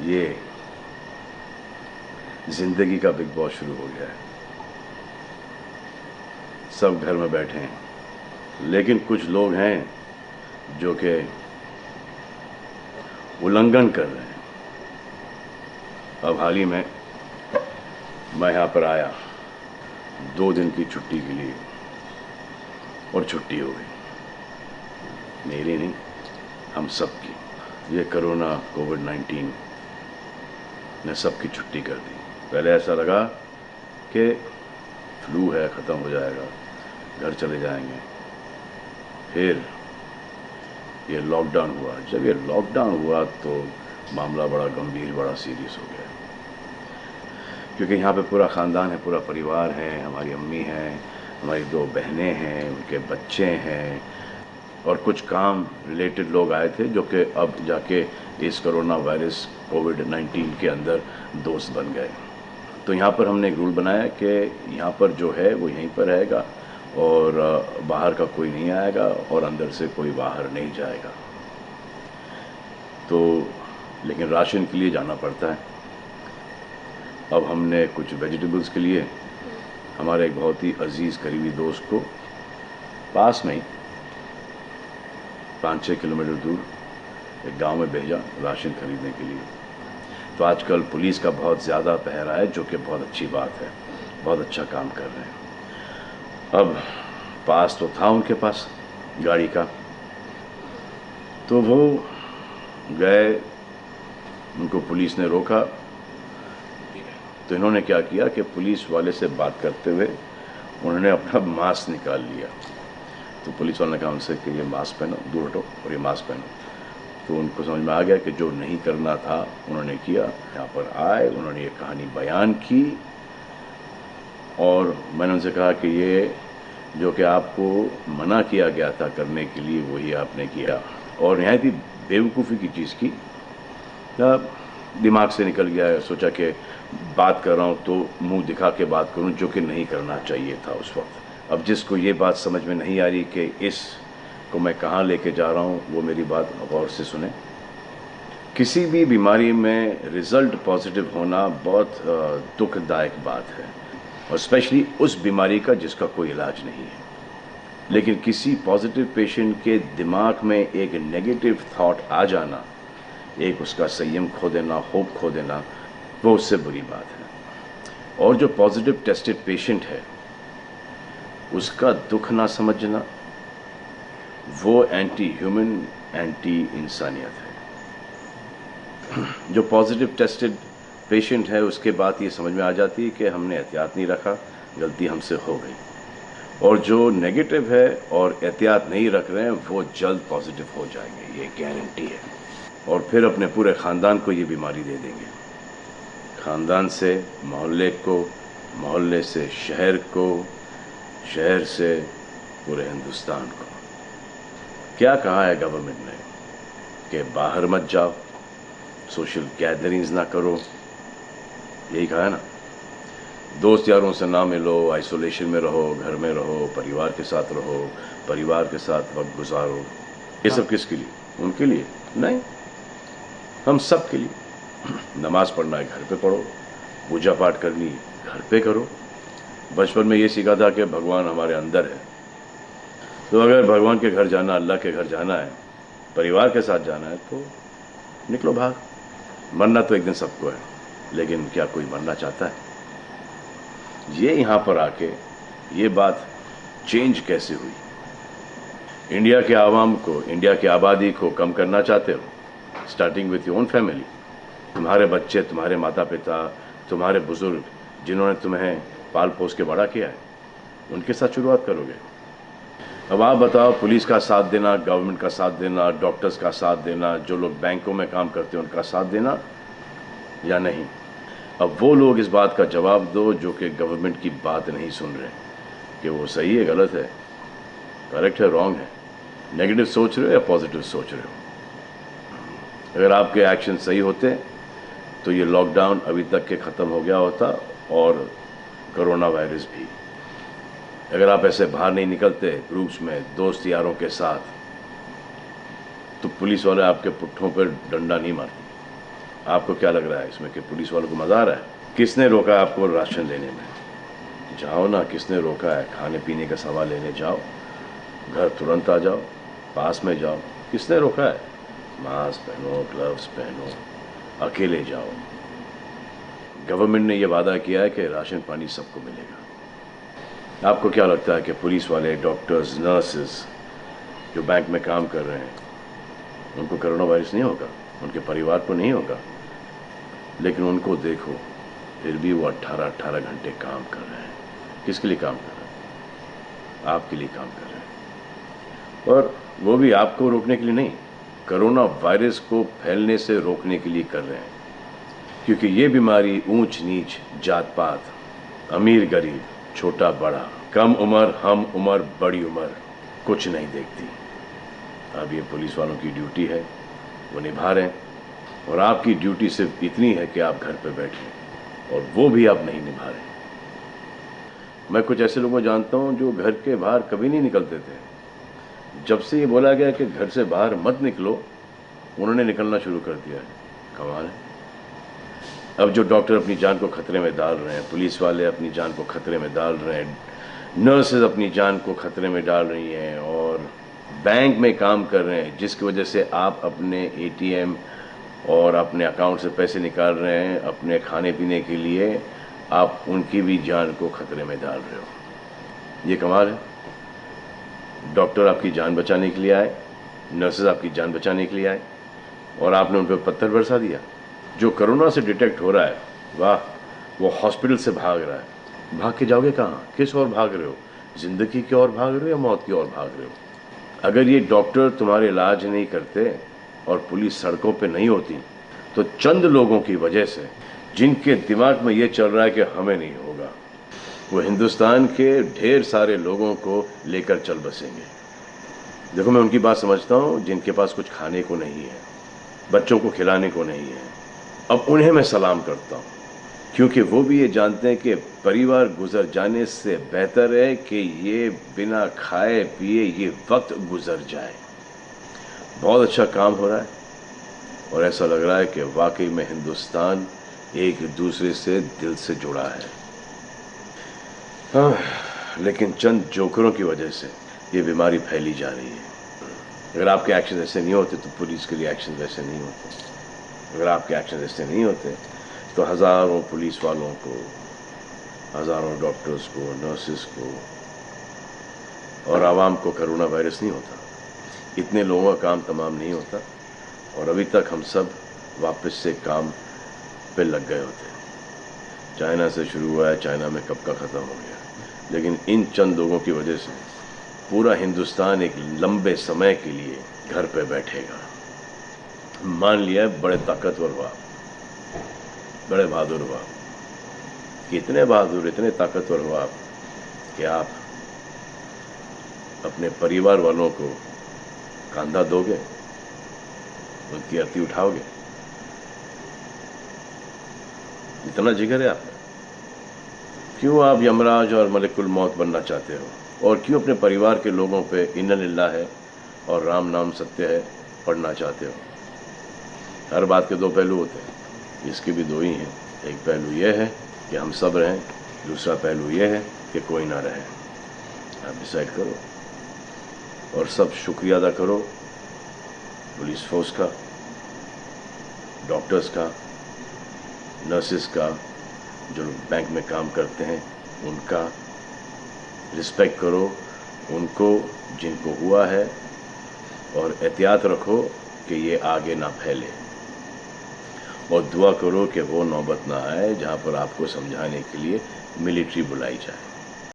ये जिंदगी का बिग बॉस शुरू हो गया है। सब घर में बैठे हैं, लेकिन कुछ लोग हैं जो कि उल्लंघन कर रहे हैं। अब हाल ही में मैं यहाँ पर आया 2 दिन की छुट्टी के लिए, और छुट्टी हो गई। मेरी नहीं, हम सब की। ये कोरोना कोविड-19 ने सबकी छुट्टी कर दी। पहले ऐसा लगा कि फ्लू है, ख़त्म हो जाएगा, घर चले जाएंगे। फिर ये लॉकडाउन हुआ। जब ये लॉकडाउन हुआ तो मामला बड़ा गंभीर, बड़ा सीरियस हो गया, क्योंकि यहाँ पे पूरा ख़ानदान है, पूरा परिवार है। हमारी अम्मी हैं, हमारी 2 बहनें हैं, उनके बच्चे हैं, और कुछ काम रिलेटेड लोग आए थे जो कि अब जाके इस कोरोना वायरस कोविड-19 के अंदर दोस्त बन गए। तो यहाँ पर हमने एक रूल बनाया कि यहाँ पर जो है वो यहीं पर रहेगा, और बाहर का कोई नहीं आएगा, और अंदर से कोई बाहर नहीं जाएगा। तो लेकिन राशन के लिए जाना पड़ता है। अब हमने कुछ वेजिटेबल्स के लिए हमारे एक बहुत ही अजीज़ करीबी दोस्त को पास में ही 5-6 किलोमीटर दूर एक गांव में भेजा राशन खरीदने के लिए। तो आजकल पुलिस का बहुत ज़्यादा पहरा है, जो कि बहुत अच्छी बात है, बहुत अच्छा काम कर रहे हैं। अब पास तो था उनके पास गाड़ी का, तो वो गए, उनको पुलिस ने रोका। तो इन्होंने क्या किया कि पुलिस वाले से बात करते हुए उन्होंने अपना मास्क निकाल लिया। तो पुलिस वाले ने कहा उनसे कि ये मास्क पहनो, दूर हटो और ये मास्क पहनो। तो उनको समझ में आ गया कि जो नहीं करना था उन्होंने किया। यहाँ पर आए, उन्होंने ये कहानी बयान की, और मैंने उनसे कहा कि ये जो कि आपको मना किया गया था करने के लिए, वही आपने किया, और नहायत ही बेवकूफ़ी की चीज़ की। दिमाग से निकल गया। सोचा कि बात कर रहा हूँ तो मुंह दिखा के बात करूँ, जो कि नहीं करना चाहिए था उस वक्त। अब जिसको ये बात समझ में नहीं आ रही कि इस को मैं कहाँ लेके जा रहा हूँ, वो मेरी बात गौर से सुने। किसी भी बीमारी में रिज़ल्ट पॉजिटिव होना बहुत दुखदायक बात है, और स्पेशली उस बीमारी का जिसका कोई इलाज नहीं है। लेकिन किसी पॉजिटिव पेशेंट के दिमाग में एक नेगेटिव थॉट आ जाना, एक उसका संयम खो देना, होप खो देना, वो उससे बुरी बात है। और जो पॉजिटिव टेस्टेड पेशेंट है, उसका दुख ना समझना, वो एंटी ह्यूमन, एंटी इंसानियत है। जो पॉजिटिव टेस्टेड पेशेंट है, उसके बाद ये समझ में आ जाती है कि हमने एहतियात नहीं रखा, गलती हमसे हो गई। और जो नेगेटिव है और एहतियात नहीं रख रहे हैं, वो जल्द पॉजिटिव हो जाएंगे, ये गारंटी है। और फिर अपने पूरे ख़ानदान को ये बीमारी दे देंगे। ख़ानदान से मोहल्ले को, मोहल्ले से शहर को, शहर से पूरे हिंदुस्तान को। क्या कहा है गवर्नमेंट ने कि बाहर मत जाओ, सोशल गैदरिंग्स ना करो, यही कहा है ना। दोस्त यारों से ना मिलो, आइसोलेशन में रहो, घर में रहो, परिवार के साथ रहो, परिवार के साथ वक्त गुजारो। ये सब किसके लिए? उनके लिए नहीं, हम सब के लिए। नमाज पढ़ना है घर पे पढ़ो, पूजा पाठ करनी है घर पे करो। बचपन में ये सीखा था कि भगवान हमारे अंदर है, तो अगर भगवान के घर जाना, अल्लाह के घर जाना है, परिवार के साथ जाना है, तो निकलो भाग। मरना तो एक दिन सबको है, लेकिन क्या कोई मरना चाहता है? ये यहाँ पर आके ये बात चेंज कैसे हुई? इंडिया के आवाम को, इंडिया की आबादी को कम करना चाहते हो? Starting with your own family. तुम्हारे बच्चे, तुम्हारे माता पिता, तुम्हारे बुजुर्ग, जिन्होंने तुम्हें पाल पोस के बड़ा किया है, उनके साथ शुरुआत करोगे। अब आप बताओ, पुलिस का साथ देना, गवर्नमेंट का साथ देना, डॉक्टर्स का साथ देना, जो लोग बैंकों में काम करते हैं उनका साथ देना या नहीं? अब वो लोग इस बात का जवाब दो जो कि गवर्नमेंट की बात नहीं सुन रहे, कि वो सही है, गलत है, करेक्ट है, रॉन्ग है, नेगेटिव सोच रहे हो या पॉजिटिव सोच रहे हो। अगर आपके एक्शन सही होते तो ये लॉकडाउन अभी तक के ख़त्म हो गया होता, और कोरोना वायरस भी। अगर आप ऐसे बाहर नहीं निकलते ग्रुप्स में, दोस्त यारों के साथ, तो पुलिस वाले आपके पुट्ठों पर डंडा नहीं मारते। आपको क्या लग रहा है इसमें कि पुलिस वालों को मज़ा आ रहा है? किसने रोका आपको राशन लेने में? जाओ ना, किसने रोका है? खाने पीने का सामान लेने जाओ, घर तुरंत आ जाओ, पास में जाओ, किसने रोका है? मास्क पहनो, ग्लव्स पहनो, अकेले जाओ। गवर्नमेंट ने यह वादा किया है कि राशन पानी सबको मिलेगा। आपको क्या लगता है कि पुलिस वाले, डॉक्टर्स, नर्सेस जो बैंक में काम कर रहे हैं, उनको कोरोना वायरस नहीं होगा? उनके परिवार को नहीं होगा? लेकिन उनको देखो, फिर भी वो 18-18 घंटे काम कर रहे हैं। किसके लिए काम कर रहे हैं? आपके लिए काम कर रहे हैं। और वो भी आपको रोकने के लिए नहीं, कोरोना वायरस को फैलने से रोकने के लिए कर रहे हैं। क्योंकि ये बीमारी ऊंच नीच, जात पात, अमीर गरीब, छोटा बड़ा, कम उम्र, हम उम्र, बड़ी उम्र कुछ नहीं देखती। अब ये पुलिस वालों की ड्यूटी है, वो निभा रहे हैं। और आपकी ड्यूटी सिर्फ इतनी है कि आप घर पे बैठें, और वो भी आप नहीं निभा रहे। मैं कुछ ऐसे लोगों को जानता हूं जो घर के बाहर कभी नहीं निकलते थे। जब से ये बोला गया कि घर से बाहर मत निकलो, उन्होंने निकलना शुरू कर दिया है। कमाल है। अब जो डॉक्टर अपनी जान को खतरे में डाल रहे हैं, पुलिस वाले अपनी जान को खतरे में डाल रहे हैं, नर्सेज अपनी जान को खतरे में डाल रही हैं, और बैंक में काम कर रहे हैं, जिसकी वजह से आप अपने एटीएम और अपने अकाउंट से पैसे निकाल रहे हैं अपने खाने पीने के लिए, आप उनकी भी जान को खतरे में डाल रहे हो। ये कमाल है। डॉक्टर आपकी जान बचाने के लिए आए, नर्सेज आपकी जान बचाने के लिए आए, और आपने उन पर पत्थर बरसा दिया। जो कोरोना से डिटेक्ट हो रहा है, वाह, वो हॉस्पिटल से भाग रहा है। भाग के जाओगे कहाँ? किस ओर भाग रहे हो? जिंदगी की ओर भाग रहे हो या मौत की ओर भाग रहे हो? अगर ये डॉक्टर तुम्हारे इलाज नहीं करते और पुलिस सड़कों पे नहीं होती, तो चंद लोगों की वजह से, जिनके दिमाग में ये चल रहा है कि हमें नहीं होगा, वो हिंदुस्तान के ढेर सारे लोगों को लेकर चल बसेंगे। देखो, मैं उनकी बात समझता हूँ जिनके पास कुछ खाने को नहीं है, बच्चों को खिलाने को नहीं है। अब उन्हें मैं सलाम करता हूँ, क्योंकि वो भी ये जानते हैं कि परिवार गुजर जाने से बेहतर है कि ये बिना खाए पिए ये वक्त गुजर जाए। बहुत अच्छा काम हो रहा है, और ऐसा लग रहा है कि वाकई में हिंदुस्तान एक दूसरे से दिल से जुड़ा है। लेकिन चंद जोकरों की वजह से ये बीमारी फैली जा रही है। अगर आपके एक्शन ऐसे नहीं होते तो पुलिस के रिएक्शन वैसे नहीं होते। अगर आपके एक्शन ऐसे नहीं होते तो हज़ारों पुलिस वालों को, हज़ारों डॉक्टर्स को, नर्सेस को और आवाम को कोरोना वायरस नहीं होता। इतने लोगों का काम तमाम नहीं होता, और अभी तक हम सब वापस से काम पे लग गए होते। चाइना से शुरू हुआ है, चाइना में कब का ख़त्म हो गया। लेकिन इन चंद लोगों की वजह से पूरा हिंदुस्तान एक लंबे समय के लिए घर पे बैठेगा। मान लिया बड़े ताकतवर हुआ, बड़े बहादुर हुआ, कितने बहादुर, इतने ताकतवर हुआ आप कि आप अपने परिवार वालों को कंधा दोगे, उनकी अर्थी उठाओगे। इतना जिगर है आप में। क्यों आप यमराज और मलिकुल मौत बनना चाहते हो? और क्यों अपने परिवार के लोगों पे इन्ना लिल्लाह है और राम नाम सत्य है पढ़ना चाहते हो? हर बात के दो पहलू होते हैं, इसके भी दो ही हैं। एक पहलू यह है कि हम सब रहें, दूसरा पहलू यह है कि कोई ना रहे। आप डिसाइड करो, और सब शुक्रिया अदा करो पुलिस फोर्स का, डॉक्टर्स का, नर्सेस का, जो बैंक में काम करते हैं उनका रिस्पेक्ट करो, उनको जिनको हुआ है, और एहतियात रखो कि ये आगे ना फैले, और दुआ करो कि वो नौबत ना आए जहाँ पर आपको समझाने के लिए मिलिट्री बुलाई जाए।